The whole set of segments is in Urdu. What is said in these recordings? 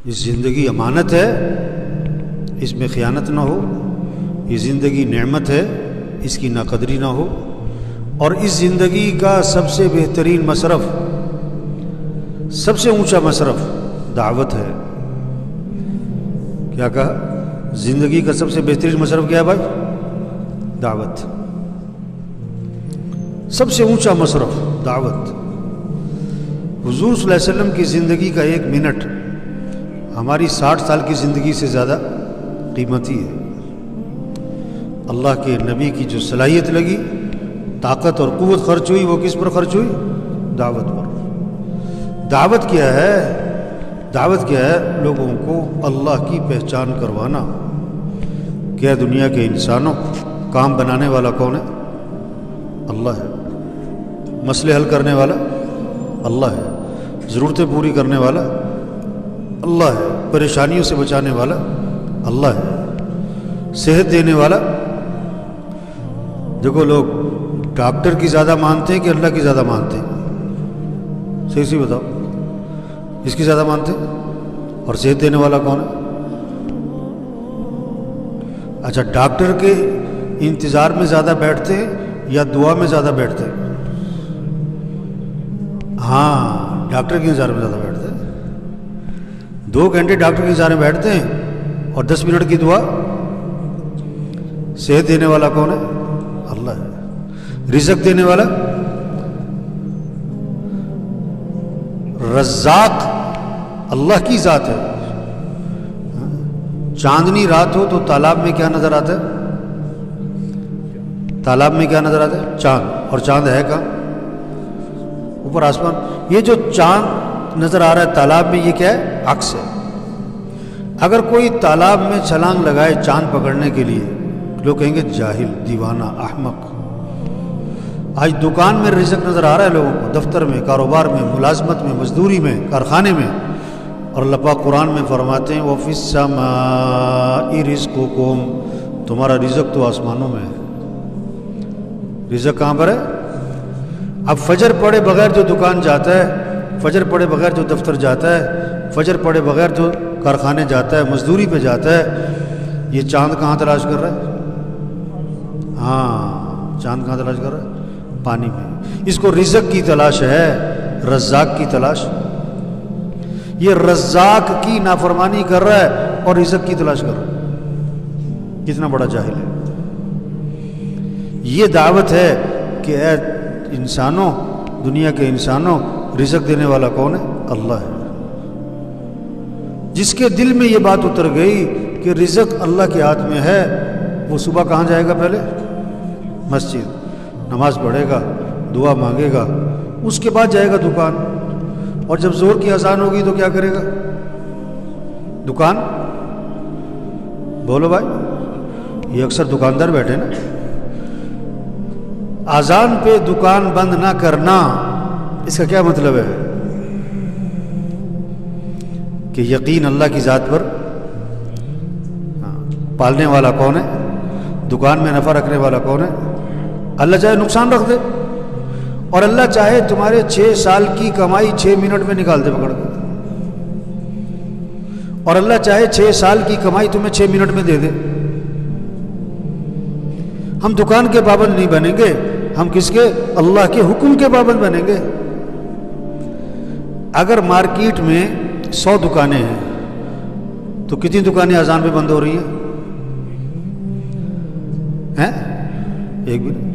یہ زندگی امانت ہے، اس میں خیانت نہ ہو. یہ زندگی نعمت ہے، اس کی ناقدری نہ ہو. اور اس زندگی کا سب سے بہترین مصرف، سب سے اونچا مصرف دعوت ہے. کیا کہا؟ زندگی کا سب سے بہترین مصرف کیا ہے بھائی؟ دعوت. سب سے اونچا مصرف دعوت. حضور صلی اللہ علیہ وسلم کی زندگی کا 1 منٹ ہماری 60 سال کی زندگی سے زیادہ قیمتی ہے. اللہ کے نبی کی جو صلاحیت لگی، طاقت اور قوت خرچ ہوئی، وہ کس پر خرچ ہوئی؟ دعوت پر. دعوت کیا ہے؟ دعوت کیا ہے؟ لوگوں کو اللہ کی پہچان کروانا. کیا دنیا کے انسانوں، کام بنانے والا کون ہے؟ اللہ ہے. مسئلے حل کرنے والا اللہ ہے. ضرورتیں پوری کرنے والا اللہ ہے. پریشانیوں سے بچانے والا اللہ ہے. صحت دینے والا. دیکھو لوگ ڈاکٹر کی زیادہ مانتے ہیں کہ اللہ کی زیادہ مانتے ہیں؟ صحیح سی بتاؤ، اس کی زیادہ مانتے ہیں؟ اور صحت دینے والا کون ہے؟ اچھا، ڈاکٹر کے انتظار میں زیادہ بیٹھتے ہیں یا دعا میں زیادہ بیٹھتے ہیں؟ ہاں، ڈاکٹر کے انتظار میں زیادہ بیٹھتے ہیں. 2 گھنٹے ڈاکٹر کے انتظار میں بیٹھتے ہیں اور 10 منٹ کی دعا. صحت دینے والا کون ہے؟ اللہ ہے. رزق دینے والا رزاق اللہ کی ذات ہے. چاندنی رات ہو تو تالاب میں کیا نظر آتا ہے؟ تالاب میں کیا نظر آتا ہے؟ چاند. اور چاند ہے کہاں؟ اوپر آسمان. یہ جو چاند نظر آ رہا ہے تالاب میں، یہ کیا ہے؟ عکس ہے. اگر کوئی تالاب میں چھلانگ لگائے چاند پکڑنے کے لیے، لوگ کہیں گے جاہل، دیوانہ، احمق. آج دکان میں رزق نظر آ رہا ہے لوگوں کو، دفتر میں، کاروبار میں، ملازمت میں، مزدوری میں، کارخانے میں. اور اللہ پاک قرآن میں فرماتے ہیں وَفِي السَّمَاءِ رِزْقُكُمْ، تمہارا رزق تو آسمانوں میں ہے. رزق کہاں پر ہے؟ اب فجر پڑے بغیر جو دکان جاتا ہے، فجر پڑے بغیر جو دفتر جاتا ہے، فجر پڑے بغیر جو کارخانے جاتا ہے، مزدوری پہ جاتا ہے، یہ چاند کہاں تلاش کر رہا ہے؟ ہاں، چاند کہاں تلاش کر رہا ہے؟ پانی میں. اس کو رزق کی تلاش ہے، رزاق کی تلاش. یہ رزاق کی نافرمانی کر رہا ہے اور رزق کی تلاش کر رہا ہے. کتنا بڑا جاہل ہے. یہ دعوت ہے کہ اے انسانوں، دنیا کے انسانوں، رزق دینے والا کون ہے؟ اللہ ہے. جس کے دل میں یہ بات اتر گئی کہ رزق اللہ کے ہاتھ میں ہے، وہ صبح کہاں جائے گا؟ پہلے مسجد، نماز پڑھے گا، دعا مانگے گا، اس کے بعد جائے گا دکان. اور جب زور کی اذان ہوگی تو کیا کرے گا؟ دکان. بولو بھائی، یہ اکثر دکاندار بیٹھے نا. اذان پہ دکان بند نہ کرنا، اس کا کیا مطلب ہے؟ کہ یقین اللہ کی ذات پر. پالنے والا کون ہے؟ دکان میں نفع رکھنے والا کون ہے؟ اللہ چاہے نقصان رکھ دے، اور اللہ چاہے تمہارے 6 سال کی کمائی 6 منٹ میں نکال دے پکڑ کے، اور اللہ چاہے 6 سال کی کمائی تمہیں 6 منٹ میں دے دے. ہم دکان کے پابند نہیں بنیں گے، ہم کس کے؟ اللہ کے حکم کے پابند بنیں گے. اگر مارکیٹ میں 100 دکانیں ہیں تو کتنی دکانیں اذان پہ بند ہو رہی ہیں؟ ایک بھی نہیں.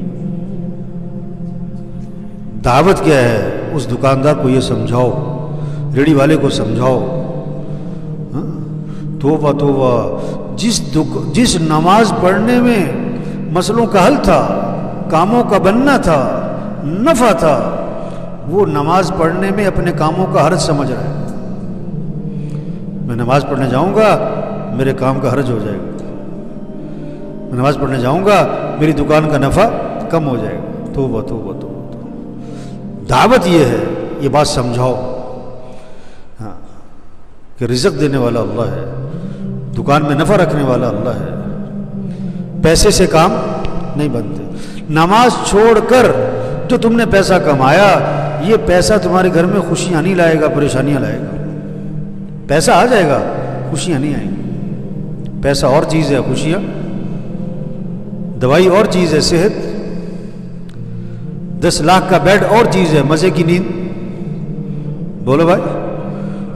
دعوت کیا ہے؟ اس دکاندار کو یہ سمجھاؤ، ریڑھی والے کو سمجھاؤ. توبہ توبہ، جس نماز پڑھنے میں مسئلوں کا حل تھا، کاموں کا بننا تھا، نفع تھا، وہ نماز پڑھنے میں اپنے کاموں کا حرج سمجھ رہا ہے. میں نماز پڑھنے جاؤں گا میرے کام کا حرج ہو جائے گا، میں نماز پڑھنے جاؤں گا میری دکان کا نفع کم ہو جائے گا. توبہ توبہ توبہ. دعوت یہ ہے، یہ بات سمجھاؤ کہ رزق دینے والا اللہ ہے، دکان میں نفع رکھنے والا اللہ ہے. پیسے سے کام نہیں بنتے. نماز چھوڑ کر جو تم نے پیسہ کمایا، یہ پیسہ تمہارے گھر میں خوشیاں نہیں لائے گا، پریشانیاں لائے گا. پیسہ آ جائے گا، خوشیاں نہیں آئیں گی۔ پیسہ اور چیز ہے، خوشیاں، دوائی اور چیز ہے، صحت، 10 لاکھ کا بیڈ اور چیز ہے، مزے کی نیند، بولو بھائی،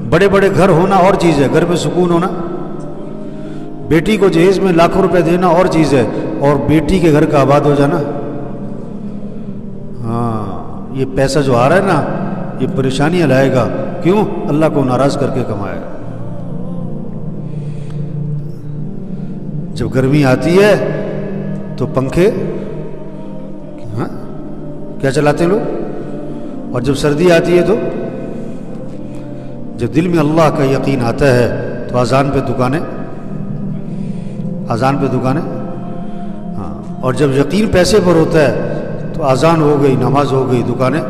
بڑے بڑے گھر ہونا اور چیز ہے، گھر میں سکون ہونا، بیٹی کو جہیز میں لاکھوں روپے دینا اور چیز ہے، اور بیٹی کے گھر کا آباد ہو جانا۔ ہاں، یہ پیسہ جو آ رہا ہے نا، یہ پریشانیاں لائے گا۔ کیوں؟ اللہ کو ناراض کر کے کمائے گا۔ جب گرمی آتی ہے تو پنکھے کیا چلاتے ہیں لوگ، اور جب سردی آتی ہے تو جب دل میں اللہ کا یقین آتا ہے تو اذان پہ دکانیں، اذان پہ دکانیں، ہاں، اور جب یقین پیسے پر ہوتا ہے تو اذان ہو گئی، نماز ہو گئی، دکانیں،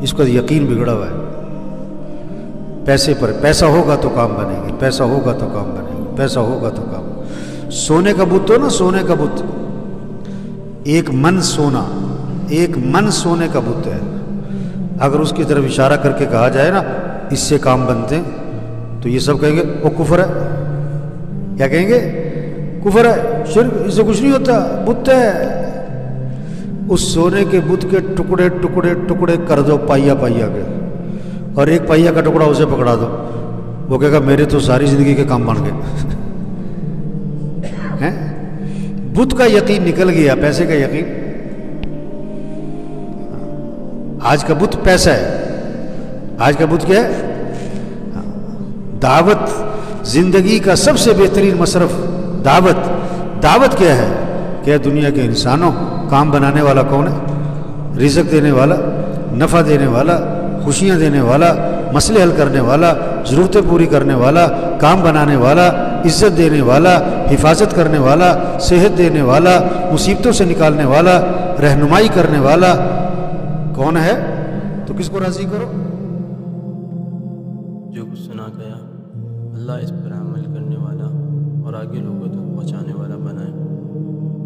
اس کا یقین بگڑا ہوا ہے پیسے پر۔ پیسہ ہوگا تو کام بنے گے، پیسہ ہوگا تو کام بنے گے، پیسہ ہوگا تو کام۔ سونے کا بت ہو نا، سونے کا بت، 1 من سونا، 1 من سونے کا بت ہے، اگر اس کی طرف اشارہ کر کے کہا جائے نا اس سے کام بنتے ہیں، تو یہ سب کہیں گے وہ کفر ہے۔ کیا کہیں گے؟ کفر ہے، شرک، اس سے کچھ نہیں ہوتا، بت ہے۔ اس سونے کے بت کے ٹکڑے ٹکڑے ٹکڑے کر دو، پائیا پائیا کے، اور 1 پائیا کا ٹکڑا اسے پکڑا دو، وہ کہے گا میرے تو ساری زندگی کے کام بن گئے۔ بت کا یقین نکل گیا، پیسے کا یقین۔ آج کا بت پیسہ ہے، آج کا بت کیا ہے؟ دعوت، زندگی کا سب سے بہترین مصرف دعوت۔ دعوت کیا ہے کہ دنیا کے انسانوں، کام بنانے والا کون ہے؟ رزق دینے والا، نفع دینے والا، خوشیاں دینے والا، مسئلے حل کرنے والا، ضرورتیں پوری کرنے والا، کام بنانے والا، عزت دینے والا، حفاظت کرنے والا، صحت دینے والا، مصیبتوں سے نکالنے والا، رہنمائی کرنے والا کون ہے؟ تو کس کو راضی کرو؟ جو کچھ سنا گیا اللہ اس پر عمل کرنے والا اور آگے لوگوں تک پہنچانے والا بنائے۔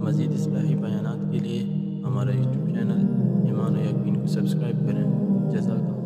مزید اصلاحی بیانات کے لیے ہمارا یوٹیوب چینل ایمان و یقین کو سبسکرائب کریں۔ جزاک اللہ۔